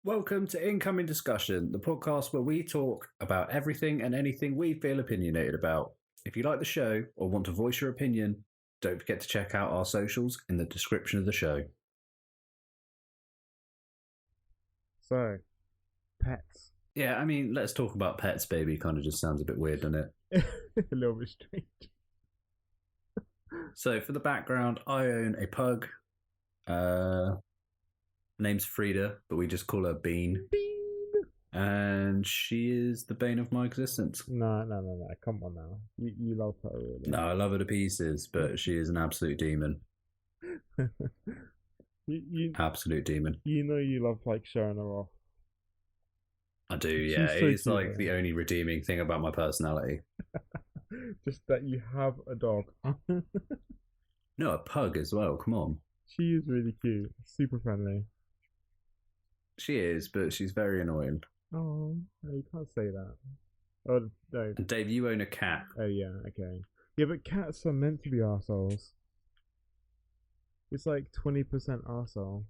Welcome to Incoming Discussion, the podcast where we talk about everything and anything we feel opinionated about. If you like the show or want to voice your opinion, don't forget to check out our socials in the description of the show. So, pets. Yeah, I mean, let's talk about pets, baby. Kind of just sounds a bit weird, doesn't it? A little bit strange. So, for the background, I own a pug. Name's Frida, but we just call her Bean. And she is the bane of my existence. No. Come on now. You love her, really. No, I love her to pieces, but she is an absolute demon. Absolute demon. You know you love, showing her off. I do, She's yeah. so It's cute, like the only redeeming thing about my personality. Just that you have a dog. No, a pug as well. Come on. She is really cute. Super friendly. She is, but she's very annoying. Oh, no, you can't say that. Oh, no. And Dave, you own a cat. Oh, yeah, okay. Yeah, but cats are meant to be arseholes. It's like 20% arsehole.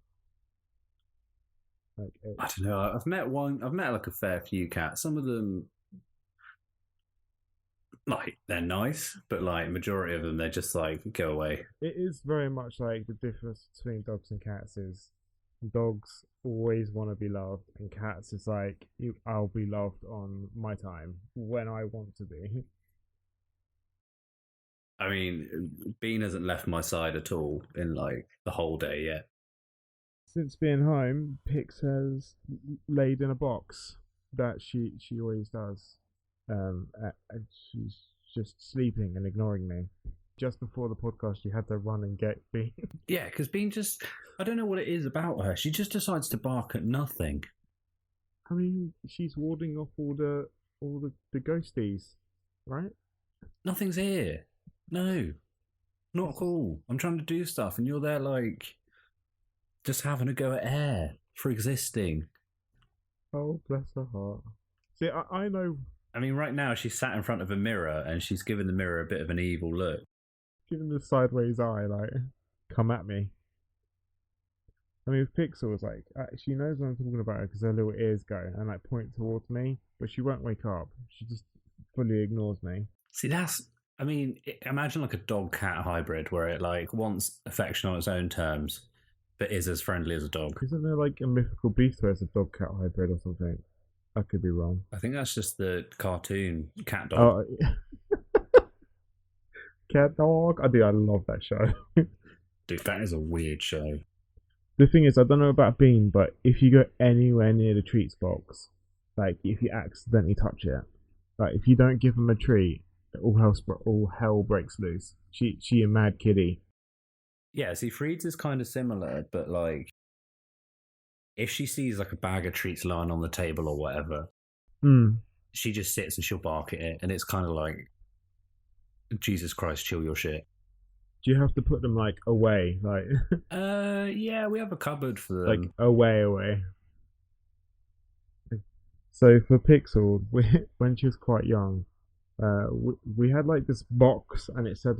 I don't know. I've met like a fair few cats. Some of them, they're nice, but majority of them, they're just go away. It is very much like the difference between dogs and cats is dogs always want to be loved, and cats is I'll be loved on my time when I want to be. I mean, Bean hasn't left my side at all in the whole day yet. Since being home, Pix has laid in a box that she always does, and she's just sleeping and ignoring me. Just before the podcast, she had to run and get Bean. Yeah, because Bean I don't know what it is about her. She just decides to bark at nothing. I mean, she's warding off all the ghosties, right? Nothing's here. No. Not cool. I'm trying to do stuff and you're there just having a go at air for existing. Oh, bless her heart. See, I know. I mean, right now she's sat in front of a mirror and she's giving the mirror a bit of an evil look. Giving the sideways eye, come at me. I mean, with Pixel, she knows what I'm talking about because her little ears go and point towards me, but she won't wake up. She just fully ignores me. See, imagine a dog-cat hybrid where it wants affection on its own terms, but is as friendly as a dog. Isn't there a mythical beast where it's a dog-cat hybrid or something? I could be wrong. I think that's just the cartoon Cat Dog. Oh, Cat Dog. I love that show. Dude, that is a weird show. The thing is, I don't know about Bean, but if you go anywhere near the treats box, if you accidentally touch it, if you don't give him a treat, all hell breaks loose. She a mad kitty. Yeah, see, Freed's is kind of similar, but if she sees a bag of treats lying on the table or whatever, she just sits and she'll bark at it, and it's kind of Jesus Christ, chill your shit. Do you have to put them away? Yeah, we have a cupboard for them. Away. So for Pixel, when she was quite young, we had this box, and it said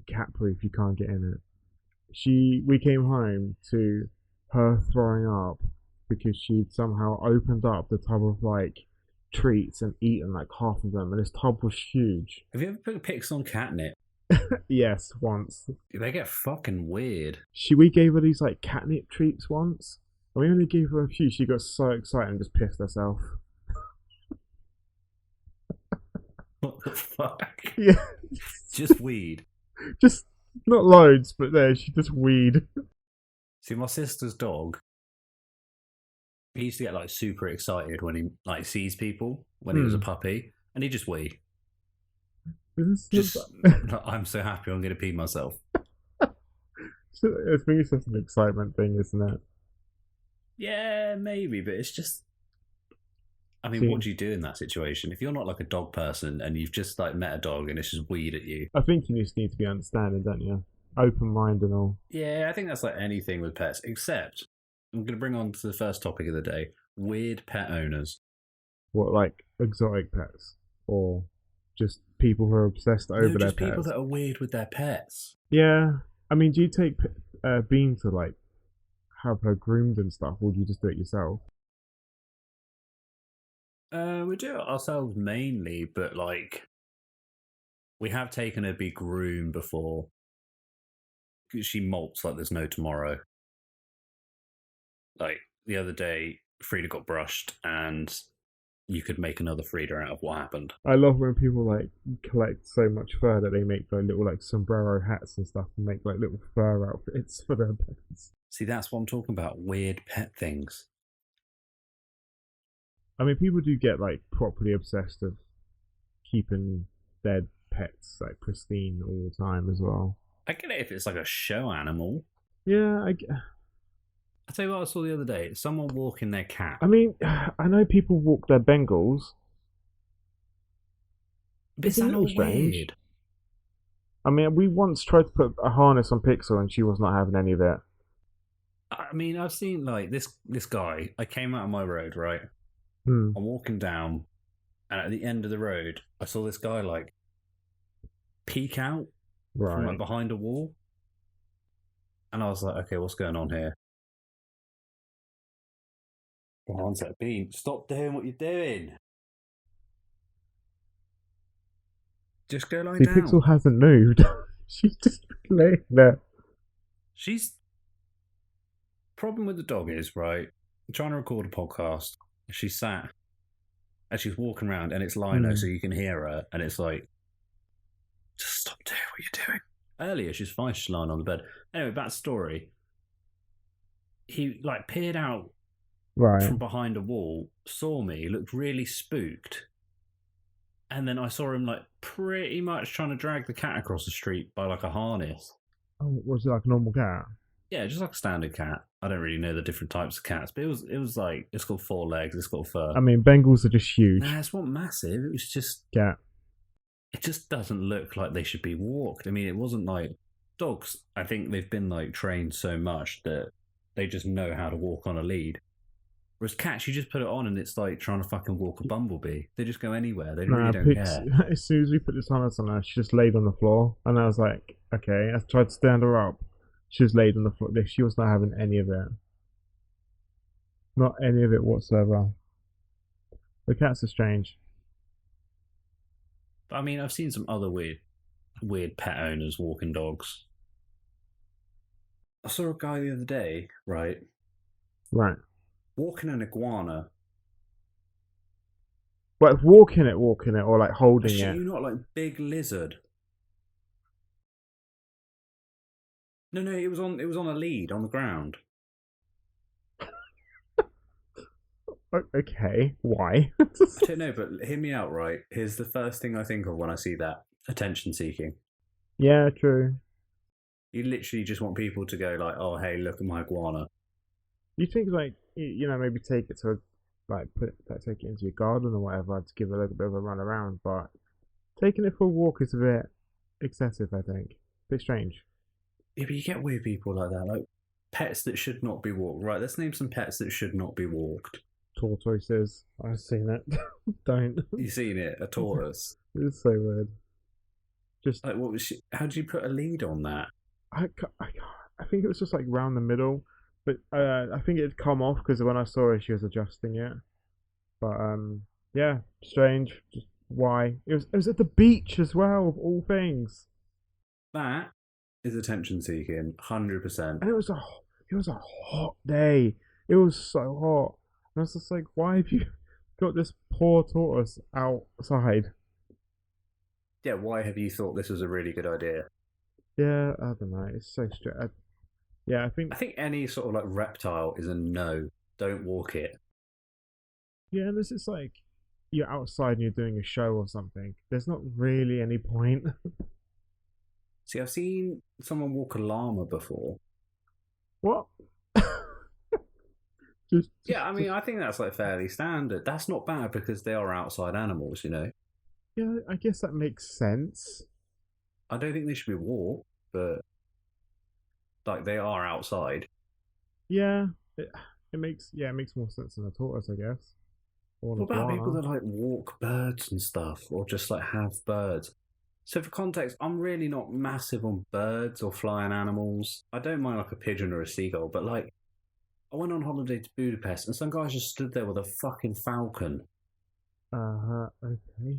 cat proof, you can't get in it. We came home to her throwing up because she'd somehow opened up the tub of treats and eaten half of them, and this tub was huge. Have you ever put pics on catnip? Yes, once. They get fucking weird. We gave her these catnip treats once, and we only gave her a few. She got so excited and just pissed herself. What the fuck? Yeah. Just weed. Just not loads, but she just weed. See, my sister's dog, he used to get super excited when he sees people when he was a puppy, and he just wee. I'm so happy I'm going to pee myself. I think it's just an excitement thing, isn't it? Yeah, maybe, but it's just. I mean, what do you do in that situation? If you're not a dog person and you've just met a dog and it's just weed at you. I think you just need to be understanding, don't you? Open mind and all. Yeah, I think that's anything with pets, except I'm going to bring on to the first topic of the day: weird pet owners. What, exotic pets, or just people who are obsessed over their pets? People that are weird with their pets. Yeah, I mean, do you take Bean to have her groomed and stuff, or do you just do it yourself? We do it ourselves mainly, but like we have taken her to be groomed before. She molts like there's no tomorrow. Like the other day, Frida got brushed, and you could make another Frida out of what happened. I love when people like collect so much fur that they make like little like sombrero hats and stuff, and make like little fur outfits for their pets. See, that's what I'm talking about. Weird pet things. I mean, people do get like properly obsessed with keeping their pets like pristine all the time as well. I get it if it's like a show animal. Yeah, I'll tell you what I saw the other day. Someone walking their cat. I mean, I know people walk their Bengals. It's a little weird. I mean, we once tried to put a harness on Pixel and she was not having any of it. I mean, I've seen like this guy. I came out on my road, right? I'm walking down, and at the end of the road, I saw this guy like peek out from like behind a wall, and I was like, "Okay, what's going on here?" One sec, Bean, stop doing what you're doing. Just go lie down. Pixel hasn't moved. She's just laying there. She's. Problem with the dog is, right? I'm trying to record a podcast. She sat and she's walking around, and it's Lino, so you can hear her, and it's like, just stop doing what you're doing. Earlier, she's fine, she's lying on the bed. Anyway, back story. He like peered out from behind a wall, saw me, looked really spooked, and then I saw him like pretty much trying to drag the cat across the street by like a harness. Oh, was it like a normal cat? Yeah, just like a standard cat. I don't really know the different types of cats, but it was like, it's got 4 legs, it's got fur. I mean, Bengals are just huge. Nah, it's not massive. It was just cat. It just doesn't look like they should be walked. I mean, it wasn't like dogs. I think they've been like trained so much that they just know how to walk on a lead. Whereas cats, you just put it on and it's like trying to fucking walk a bumblebee. They just go anywhere. They really don't care. As soon as we put this harness on her, she just laid on the floor, and I was like, okay. I tried to stand her up. She was laid on the floor. She was not having any of it. Not any of it whatsoever. The cats are strange. I mean, I've seen some other weird pet owners walking dogs. I saw a guy the other day, right? Walking an iguana. Like walking it, or like holding it? You not like big lizard. No, it was on a lead on the ground. Okay, why? I don't know, but hear me out, right? Here's the first thing I think of when I see that. Attention seeking. Yeah, true. You literally just want people to go like, oh, hey, look at my iguana. You think like, maybe take it to like take it into your garden or whatever to give it a little bit of a run around, but taking it for a walk is a bit excessive, I think. A bit strange. Yeah, but you get weird people like that, like pets that should not be walked. Right, let's name some pets that should not be walked. Tortoises. I've seen it. Don't. You seen it? A tortoise? It's so weird. Just like, what was she? How did you put a lead on that? I think it was just like round the middle, but I think it'd come off because when I saw her, she was adjusting it. But yeah, strange. Just why? It was at the beach as well, of all things. That is attention seeking, 100%. And it was a hot day. It was so hot. And I was just like, why have you got this poor tortoise outside? Yeah, why have you thought this was a really good idea? Yeah, I don't know. It's so strange. I think any sort of like reptile is a no. Don't walk it. Yeah, unless it's like you're outside and you're doing a show or something. There's not really any point. See, I've seen someone walk a llama before. What? I mean, I think that's like fairly standard. That's not bad because they are outside animals, you know? Yeah, I guess that makes sense. I don't think they should be walked, but like they are outside. Yeah, it makes more sense than a tortoise, I guess. What about people that like walk birds and stuff, or just like have birds? So for context, I'm really not massive on birds or flying animals. I don't mind like a pigeon or a seagull, but like I went on holiday to Budapest, and some guys just stood there with a fucking falcon. Okay.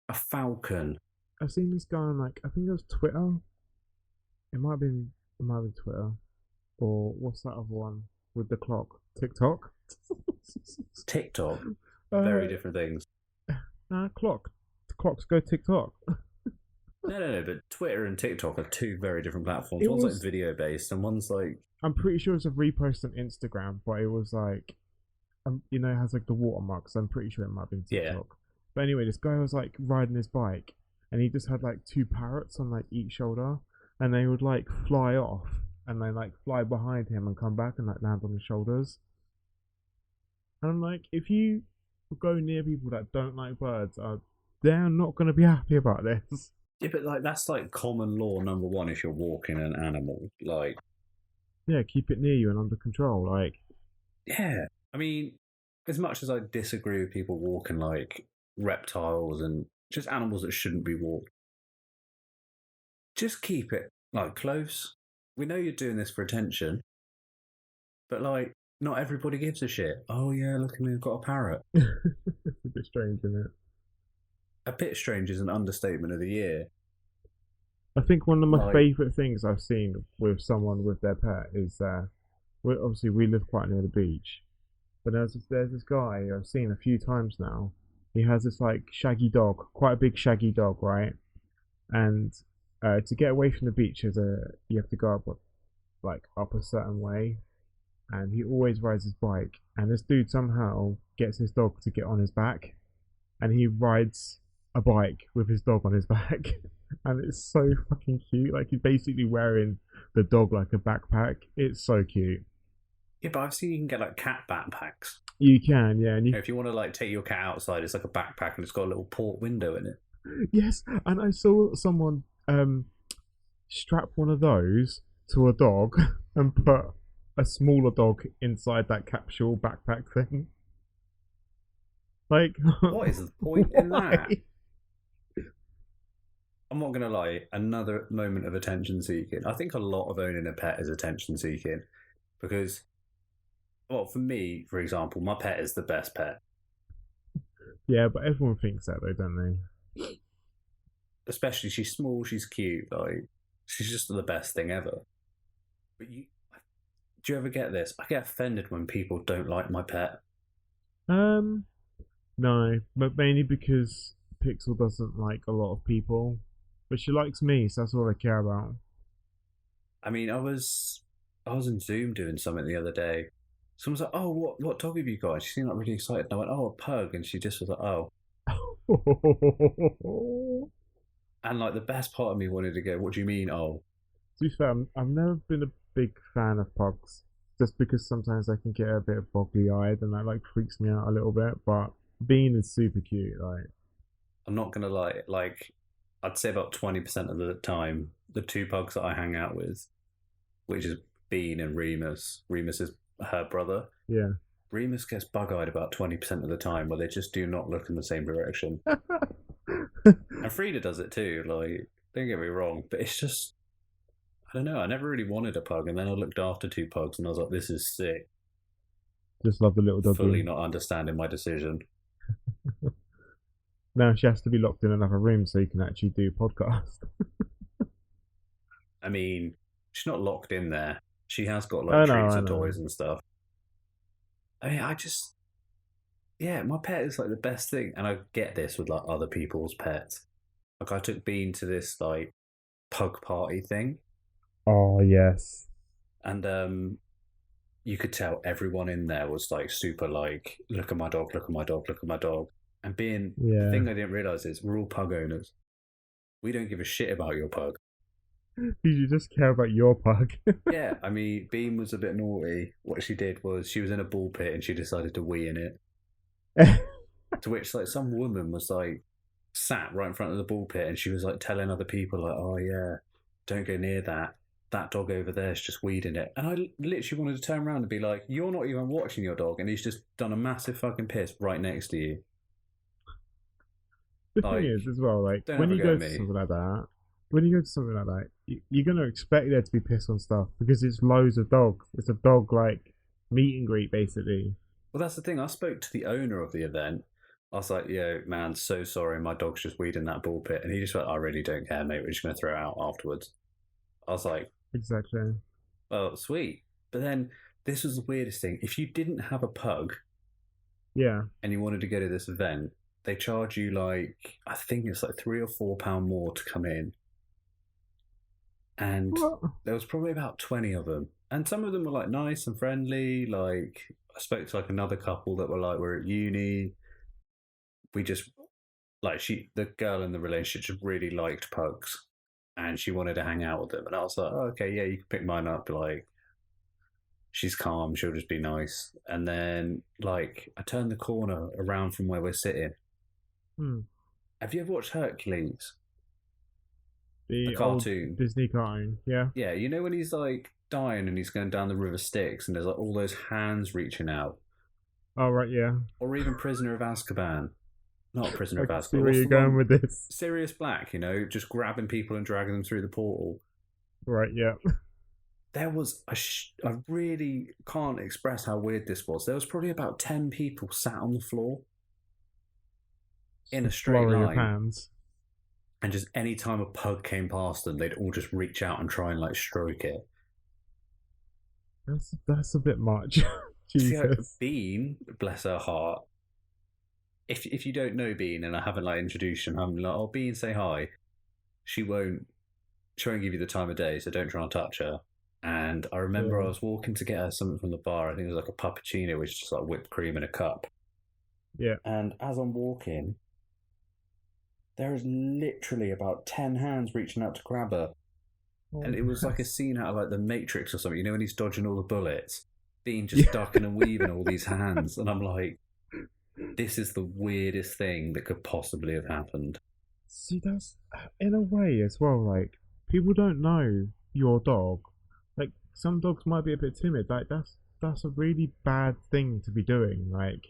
A falcon. I've seen this guy on like I think it was Twitter. It might have been Twitter. Or what's that other one with the clock? TikTok? TikTok. uh Very different things. clock. The clocks go TikTok. No, but Twitter and TikTok are two very different platforms. It One's was like video based, and one's like, I'm pretty sure it's a repost on Instagram, but it was like it has like the watermarks. I'm pretty sure it might have been yeah, TikTok. But anyway, this guy was like riding his bike, and he just had like two parrots on like each shoulder, and they would like fly off, and then like fly behind him and come back and like land on his shoulders. And I'm like, if you go near people that don't like birds, they're not going to be happy about this. yeah, but like that's like common law number one if you're walking an animal. Like, Yeah, keep it near you and under control. Like, yeah, I mean, as much as I disagree with people walking like reptiles and just animals that shouldn't be walked, just keep it like close. We know you're doing this for attention, but like, not everybody gives a shit. Oh yeah, look at me, I've got a parrot. it's a bit strange, isn't it? A bit strange is an understatement of the year. I think one of my Like, favourite things I've seen with someone with their pet is obviously we live quite near the beach, but there's this guy I've seen a few times now. He has this like shaggy dog, quite a big shaggy dog, right? And to get away from the beach, you have to go up a certain way, and he always rides his bike. And this dude somehow gets his dog to get on his back, and he rides a bike with his dog on his back. And it's so fucking cute. Like he's basically wearing the dog like a backpack. It's so cute. yeah, but I've seen you can get like cat backpacks. You can, yeah, and you If you want to like take your cat outside, it's like a backpack and it's got a little port window in it. yes, and I saw someone strap one of those to a dog and put a smaller dog inside that capsule backpack thing. Like, What is the point in why? that? I'm not going to lie, another moment of attention seeking. I think a lot of owning a pet is attention seeking because, well, for me, for example, my pet is the best pet. Yeah, but everyone thinks that though, don't they? Especially she's small, she's cute, like she's just the best thing ever. But do you ever get this? I get offended when people don't like my pet. Um, no, but mainly because Pixel doesn't like a lot of people, but she likes me, so that's all I care about. I mean, I was in Zoom doing something the other day. Someone's like, "Oh, what dog have you got?" She seemed like really excited. And I went, "Oh, a pug," and she just was like, "Oh." To And like the best part of me wanted to go, "What do you mean, oh?" be fair, I've never been a big fan of pugs, just because sometimes I can get a bit boggly eyed and that like freaks me out a little bit. But Bean is super cute, like I'm not gonna lie. Like, I'd say about 20% of the time, the two pugs that I hang out with, which is Bean and Remus. Remus is her brother. yeah. Remus gets bug-eyed about 20% of the time, where they just do not look in the same direction. And Frida does it too. Like, don't get me wrong, but it's just, I don't know. I never really wanted a pug, and then I looked after two pugs, and I was like, "This is sick." Just love the little Fully doggy. not understanding my decision. Now she has to be locked in another room so you can actually do podcast. I mean, she's not locked in there. She has got I like know, treats I and know. toys and stuff. I mean, yeah, my pet is like the best thing, and I get this with like other people's pets. Like, I took Bean to this like pug party thing, Oh yes. and you could tell everyone in there was like super like, "Look at my dog, look at my dog, look at my dog." And being the Yeah. thing I didn't realize is we're all pug owners. We don't give a shit about your pug. You just care about your pug. Yeah, I mean, Bean was a bit naughty. What she did was she was in a ball pit and she decided to wee in it. To which like some woman was like sat right in front of the ball pit and she was like telling other people like, "Oh yeah, don't go near that. That dog over there's just weed in it." And I literally wanted to turn around and be like, "You're not even watching your dog, and he's just done a massive fucking piss right next to you." The thing Like, is, as well, like don't when ever you go go at to me. something like that, when you go to something like that, you're gonna expect there to be piss on stuff because it's loads of dogs. It's a dog like meet and greet basically. Well, that's the thing. I spoke to the owner of the event. I was like, "Yo, man, so sorry, my dog's just weed in that ball pit," and he just went, "I really don't care, mate. We're just going to throw it out afterwards." I was like, Exactly. "Oh, sweet." But then this was the weirdest thing. If you didn't have a pug, Yeah. and you wanted to go to this event, they charge you like I think it's like £3 or £4 more to come in. And What? there was probably about 20 of them. And some of them were like nice and friendly. Like I spoke to like another couple that were like, we're at uni. We just like the girl in the relationship just really liked pugs and she wanted to hang out with them. And I was like, oh, okay, yeah, you can pick mine up. Like she's calm, she'll just be nice. And then like I turned the corner around from where we're sitting. Have you ever watched Hercules? The cartoon. Disney cartoon, yeah. Yeah, you know when he's like dying and he's going down the river Styx and there's like all those hands reaching out. Oh right, yeah. Or even Prisoner of Azkaban. Not Prisoner of Azkaban. See where you're going with this. Sirius Black, just grabbing people and dragging them through the portal. Right, yeah. There was I really can't express how weird this was. There was probably about 10 people sat on the floor in a straight line. Hands. And just any time a pug came past them, they'd all just reach out and try and like stroke it. That's a bit much. Jesus. Bean, bless her heart. If you don't know Bean and I haven't like introduced him, I'm like, oh Bean, say hi. She won't give you the time of day, so don't try and touch her. And I remember I was walking to get her something from the bar. I think it was like a puppuccino, which is just like whipped cream in a cup. Yeah. And as I'm walking, there is literally about 10 hands reaching out to grab her. Oh, and it was like a scene out of like The Matrix or something. You know when he's dodging all the bullets? Being just ducking and weaving all these hands. And I'm like, this is the weirdest thing that could possibly have happened. See, that's in a way as well, like, people don't know your dog. Like, some dogs might be a bit timid. Like, that's a really bad thing to be doing. Like,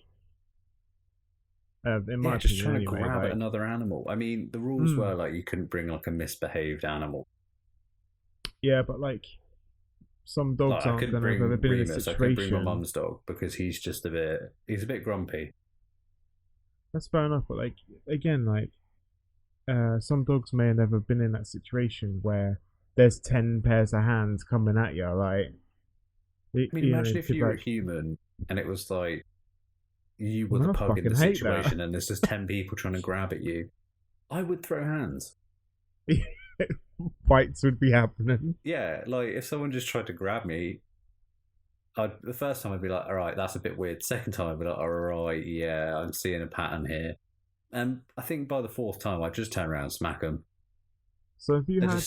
in my just opinion, trying anyway, to grab at another animal. I mean, the rules were like you couldn't bring like a misbehaved animal. Yeah, but like some dogs aren't going to have been in a situation. I couldn't bring my mum's dog because he's a bit grumpy. That's fair enough, but like again, like some dogs may have never been in that situation where there's 10 pairs of hands coming at you. Like, imagine if you were a human and it was like you were the pug in the situation and there's just 10 people trying to grab at you. I would throw hands. Fights would be happening. Yeah, like if someone just tried to grab me, the first time I'd be like, all right, that's a bit weird. Second time I'd be like, all right, yeah, I'm seeing a pattern here. And I think by the fourth time I'd just turn around and smack them. So if you had...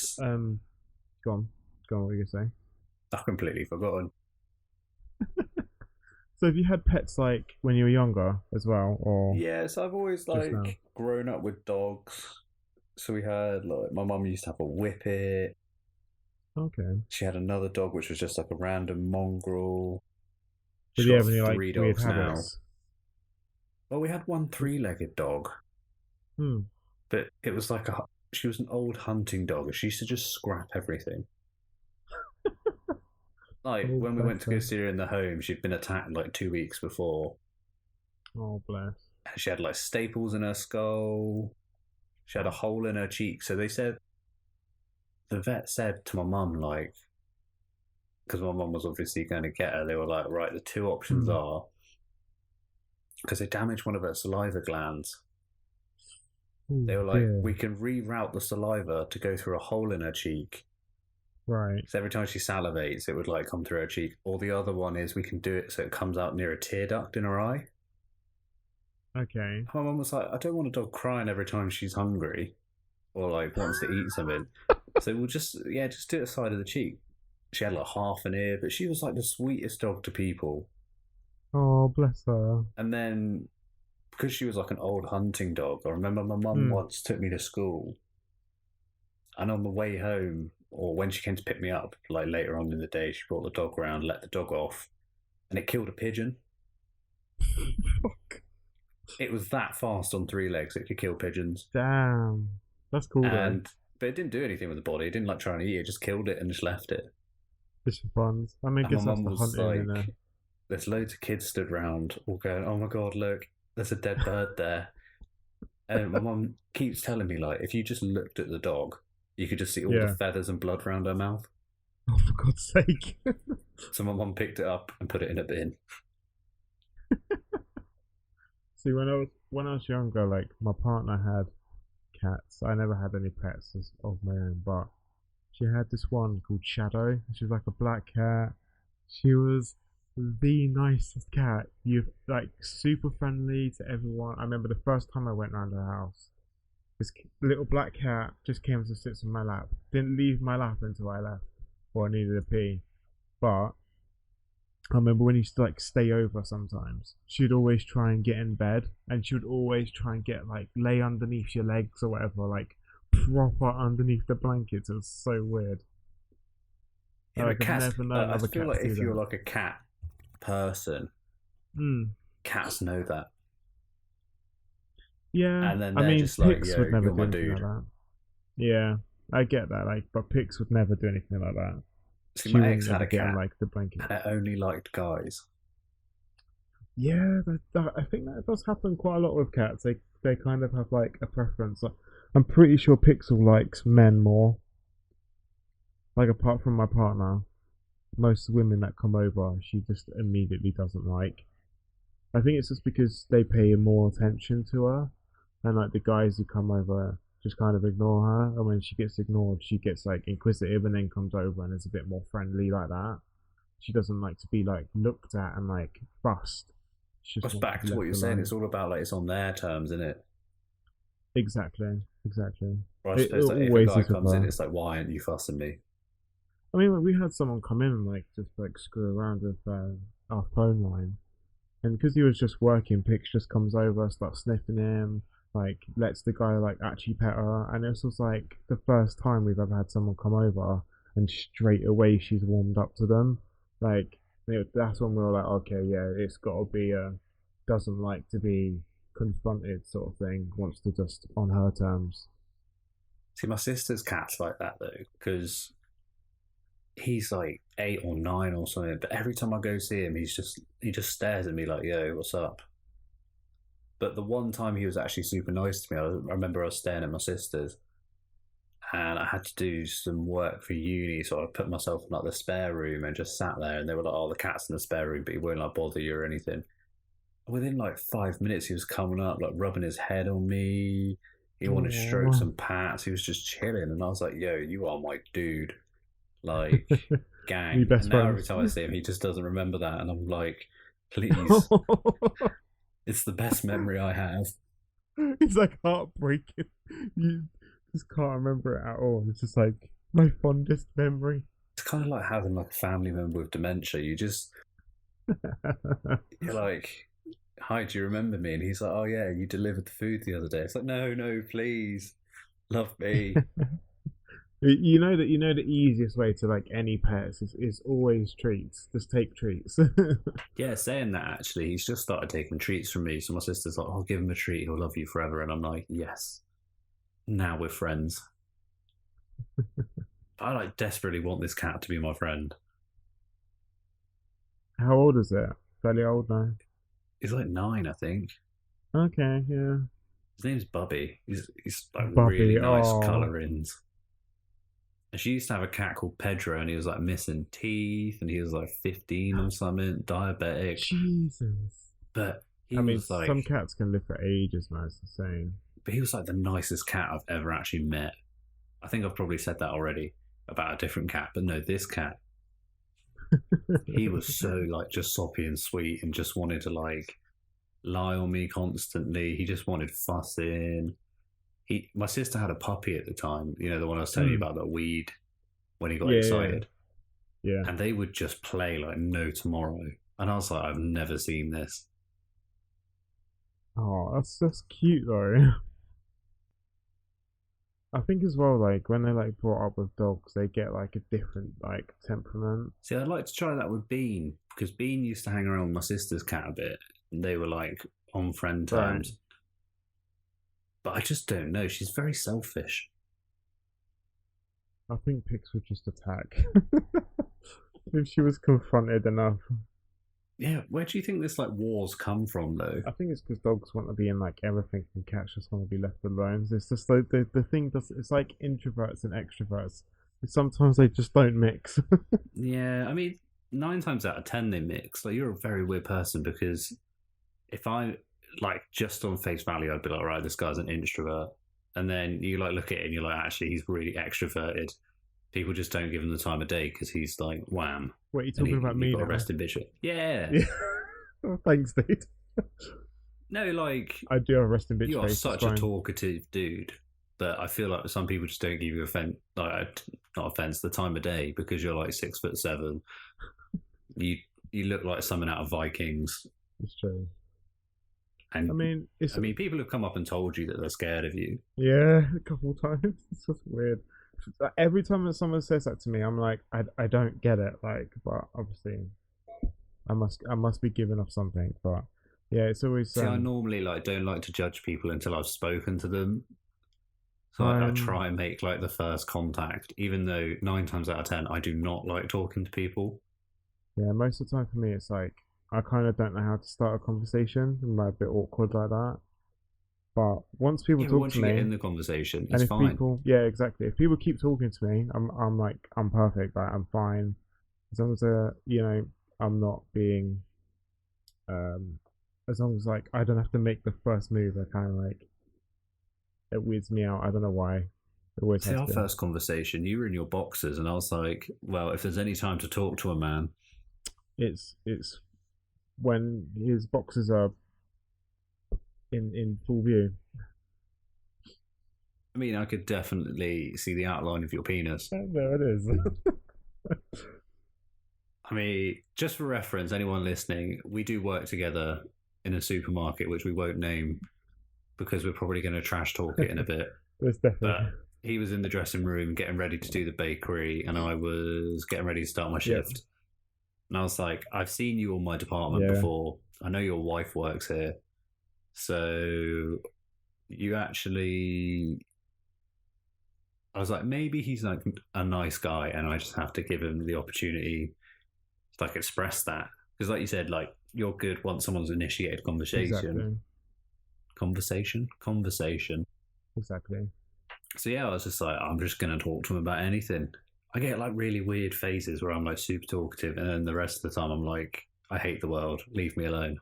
Go on, what were you going to say? I've completely forgotten. So have you had pets like when you were younger as well, or? Yes, I've always like grown up with dogs. So we had like my mum used to have a whippet. Okay. She had another dog which was just like a random mongrel. Did you have any like weird habits? Well, we had one 3-legged dog. But it was like she was an old hunting dog. She used to just scrap everything. Like when we went to go see her in the home, she'd been attacked like 2 weeks before. Oh bless. She had like staples in her skull. She had a hole in her cheek. So they said, the vet said to my mum, like, because my mum was obviously going to get her, they were like, right, the two options are, because they damaged one of her saliva glands. They were like, we can reroute the saliva to go through a hole in her cheek. Right. So every time she salivates, it would like come through her cheek. Or the other one is we can do it so it comes out near a tear duct in her eye. Okay. My mum was like, I don't want a dog crying every time she's hungry or like wants to eat something. So we'll just do it the side of the cheek. She had like half an ear, but she was like the sweetest dog to people. Oh, bless her. And then because she was like an old hunting dog, I remember my mum once took me to school, and on the way home, or when she came to pick me up, like later on in the day, she brought the dog around, let the dog off, and it killed a pigeon. Fuck. It was that fast on 3 legs, it could kill pigeons. Damn. That's cool, but it didn't do anything with the body. It didn't like try and eat it, just killed it and just left it. Just for fun. I mean, I guess that's the hunting, there's loads of kids stood round, all going, "Oh my god, look, there's a dead bird there." And my mum keeps telling me like, if you just looked at the dog, you could just see all the Yeah. feathers and blood around her mouth. Oh, for God's sake. So my mum picked it up and put it in a bin. See, when I was younger, like my partner had cats. I never had any pets of my own, but she had this one called Shadow. She was like a black cat. She was the nicest cat. You like super friendly to everyone. I remember the first time I went round her house. This little black cat just came to sit on my lap. Didn't leave my lap until I left or I needed a pee. But I remember when he used to like stay over sometimes, she'd always try and get in bed and she would always try and get like lay underneath your legs or whatever, like proper underneath the blankets. It was so weird. Yeah, but Like I've cats. never known I other feel cats like do if you're that. like a cat person, Mm. cats know that, Yeah, and then I they're mean just like, Pix "Yo, would never you're do my anything like dude." that. Yeah, I get that, like, but Pix would never do anything like that. See, She my ex wouldn't had ever a get on cat, like the and it blankets. only liked guys. Yeah, I think that does happen quite a lot with cats. They kind of have like a preference. Like, I'm pretty sure Pixel likes men more. Like apart from my partner, most women that come over, she just immediately doesn't like. I think it's just because they pay more attention to her, and like the guys who come over just kind of ignore her. And when she gets ignored, she gets like inquisitive and then comes over and is a bit more friendly like that. She doesn't like to be like looked at and like fussed. She just That's wants to back be to what left you're saying. alone. It's all about like it's on their terms, isn't it? Exactly, exactly. Or I It suppose like if a always guy is with comes in, her. it's like, "Why aren't you fussing me?" I mean, like, we had someone come in and like just like screw around with our phone line, and because he was just working, Pix just comes over, starts sniffing him, like lets the guy like actually pet her, and this was like the first time we've ever had someone come over, and straight away she's warmed up to them, like that's when we were like, okay, yeah, it's got to be a doesn't like to be confronted sort of thing, wants to just on her terms. See, my sister's cat's like that though, because he's like 8 or 9 or something. But every time I go see him, he just stares at me like, "Yo, what's up?" But the one time he was actually super nice to me, I remember I was staying at my sister's, and I had to do some work for uni, so I put myself in like the spare room and just sat there. And they were like, "Oh, the cat's in the spare room, but he won't like bother you or anything." Within like 5 minutes, he was coming up, like rubbing his head on me. He wanted strokes Oh. and pats. He was just chilling, and I was like, "Yo, you are my dude." Like We gang. And best now every friends. time I see him, he just doesn't remember that, and I'm like, please, it's the best memory I have. It's like heartbreaking. You just can't remember it at all. It's just like my fondest memory. It's kind of like having like a family member with dementia. You're like, "Hi, do you remember me?" And he's like, "Oh yeah, you delivered the food the other day." It's like, "No, no, please, love me." You know the easiest way to like any pets is always treats. Just take treats. Yeah, saying that actually, he's just started taking treats from me. So my sister's like, "I'll give him a treat. He'll love you forever." And I'm like, "Yes, now we're friends." I like desperately want this cat to be my friend. How old is it? Fairly old now. He's like 9, I think. Okay, yeah. His name's Bubby. He's like really Bubby. nice Oh, colorings. And she used to have a cat called Pedro, and he was like missing teeth, and he was like 15 or something, diabetic. Jesus. But I he mean, was some like, cats can live for ages, man. It's insane. but he was like the nicest cat I've ever actually met. I think I've probably said that already about a different cat, but no, this cat, he was so like just soppy and sweet, and just wanted to like lie on me constantly. He just wanted fussing. My sister had a puppy at the time, you know, the one I was telling you Mm. about that weed when he got Yeah, yeah, excited, yeah. and they would just play like no tomorrow. And I was like, I've never seen this. Oh, that's cute though. I think as well, like when they're like brought up with dogs, they get like a different like temperament. See, I'd like to try that with Bean, because Bean used to hang around with my sister's cat a bit, and they were like on friend Right. terms. But I just don't know. She's very selfish. I think Pix would just attack if she was confronted enough. Yeah, where do you think this like wars come from though? I think it's because dogs want to be in like everything, and cats just want to be left alone. It's just like the thing does. It's like introverts and extroverts. Sometimes they just don't mix. Yeah, I mean, 9 times out of 10 they mix. Like you're a very weird person because if I like just on face value, I'd be like, right, this guy's an introvert, and then you like look at it and you're like, actually, he's really extroverted. People just don't give him the time of day because he's like wham. What are you talking about me got now? arrested bishop. Yeah. Yeah. Oh, thanks, dude. No, like I do have a resting bitch you are face. such a talkative dude that I feel like some people just don't give you not offense, the time of day because you're like 6'7". You look like someone out of Vikings. It's true. And I mean, people have come up and told you that they're scared of you. Yeah, a couple of times. It's just weird. Every time that someone says that to me, I'm like, I don't get it. Like, but obviously, I must be giving off something. But yeah, it's always. See, I normally don't like to judge people until I've spoken to them. So I try and make like the first contact, even though 9 times out of 10 I do not like talking to people. Yeah, most of the time for me, it's like I kind of don't know how to start a conversation. I'm like a bit awkward like that. But once people talk once to you me, get in the conversation, it's fine. Yeah, exactly. If people keep talking to me, I'm like I'm perfect. Like I'm fine as long as I'm not being as long as like I don't have to make the first move. I kind of like it weirds me out. I don't know why. See, our first conversation, you were in your boxers, and I was like, "Well, if there's any time to talk to a man, it's when his boxers are in full view." I mean, I could definitely see the outline of your penis. There it is. I mean, just for reference, anyone listening, we do work together in a supermarket, which we won't name because we're probably going to trash talk it in a bit. There's definitely. But he was in the dressing room getting ready to do the bakery, and I was getting ready to start my shift. Yeah. And I was like, I've seen you on my department before. I know your wife works here. So you actually... I was like, maybe he's like a nice guy, and I just have to give him the opportunity to like express that. Because like you said, like you're good once someone's initiated conversation. Exactly. Conversation. Exactly. So yeah, I was just like, I'm just going to talk to him about anything. I get like really weird phases where I'm like super talkative, and then the rest of the time I'm like, I hate the world, leave me alone.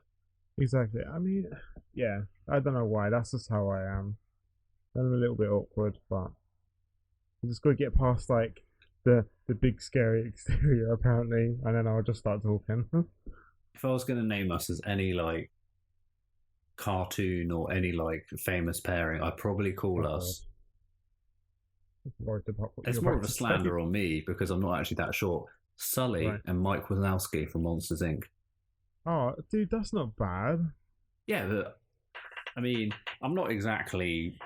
Exactly. I mean, yeah, I don't know why. That's just how I am. I'm a little bit awkward, but you just got to get past like the big scary exterior apparently, and then I'll just start talking. If I was going to name us as any like cartoon or any like famous pairing, I'd probably call us. It's more of a slander on me because I'm not actually that short. Sully and Mike Wazowski from Monsters Inc. Oh, dude, that's not bad. Yeah, but I mean, I'm not exactly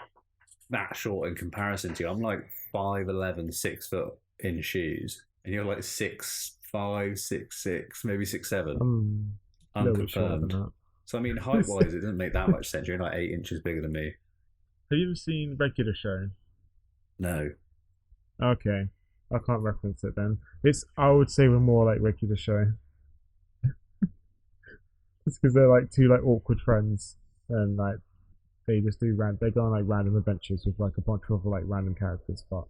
that short in comparison to you. I'm like 5'11", 6 foot in shoes, and you're like 6'5", 6'6", maybe 6'7". Unconfirmed. So I mean, height-wise, it doesn't make that much sense. You're like 8 inches bigger than me. Have you ever seen Regular Show? No. Okay, I can't reference it then. I would say we're more like Regular Show. It's because they're like two like awkward friends, and like they just they go on like random adventures with like a bunch of like random characters. But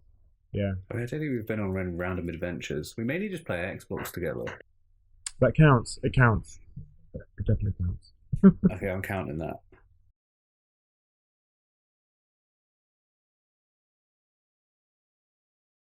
yeah, I mean, I don't think we've been on random adventures. We mainly just play Xbox together. That counts. It counts. It definitely counts. Okay, I'm counting that.